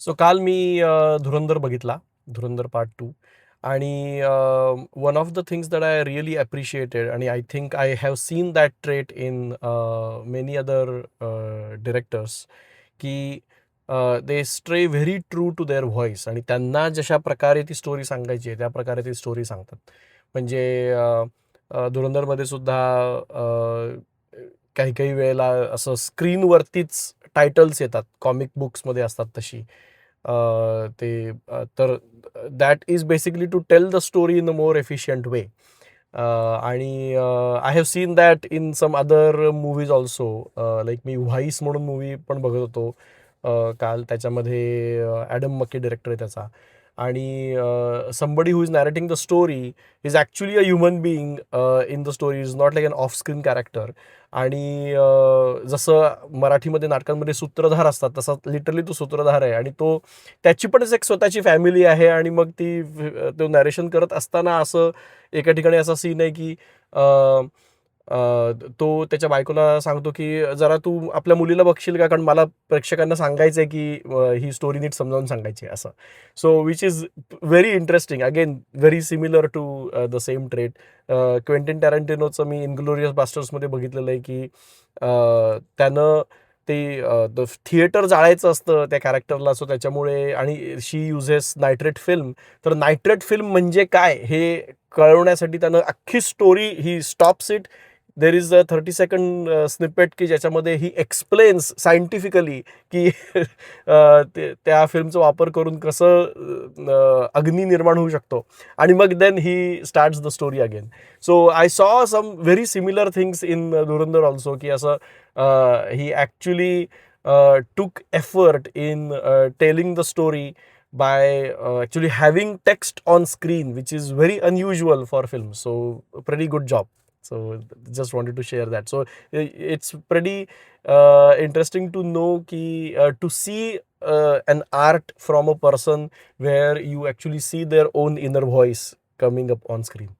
So काल मी धुरंधर बघितला, धुरंधर part 2. आणि one of the things that I really appreciated, आणि I think I have seen that trait in many other directors, की they stay very true to their voice, आणि त्यांना जशा प्रकारे ती स्टोरी सांगायची आहे त्या प्रकारे ती स्टोरी सांगतात. म्हणजे धुरंधरमध्ये सुद्धा काही काही वेळेला असं स्क्रीनवरतीच टायटल्स येतात, कॉमिक बुक्समध्ये असतात तशी. तर that is basically to tell the story in a more efficient way. आणि I have seen that in some other movies also. Like मी व्हाईस म्हणून मूवी पण बघत होतो काल. त्याच्यामध्ये ॲडम मक्की डिरेक्टर आहे त्याचा. आणि somebody who is narrating the story is actually a human being in the story, is not like an off screen character. आणि जसं मराठीमध्ये नाटकांमध्ये सूत्रधार असतात, तसा लिटरली तो सूत्रधार आहे. आणि तो त्याची पण एक स्वतःची फॅमिली आहे. आणि मग तो नॅरेशन करत असताना असं एका ठिकाणी असा सीन आहे की तो त्याच्या बायकोला सांगतो की जरा तू आपल्या मुलीला बघशील का, कारण मला प्रेक्षकांना सांगायचं आहे की ही स्टोरी नीट समजावून सांगायची आहे, असं. So which is very interesting, again very similar to the same trait. Quentin टॅरंटिनोचं मी इनग्लोरियस बास्टर्समध्ये बघितलेलं आहे की त्यानं ते थिएटर जाळायचं असतं त्या कॅरेक्टरला. सो त्याच्यामुळे, आणि शी युजेस नायट्रेट फिल्म. तर नायट्रेट फिल्म म्हणजे काय हे कळवण्यासाठी त्यानं अख्खी story he stops it. There is a 30 second snippet की ज्याच्यामध्ये ही एक्सप्लेन्स सायंटिफिकली की त्या फिल्मचा वापर करून कसं अग्नी निर्माण होऊ शकतो. आणि मग then he starts the story again. So I saw some very similar things in Dhurandhar also, की असं ही actually took effort in telling the story by actually having text on screen, which is very unusual for films. So pretty good job. So just wanted to share that. So it's pretty interesting to know ki to see an art from a person where you actually see their own inner voice coming up on screen.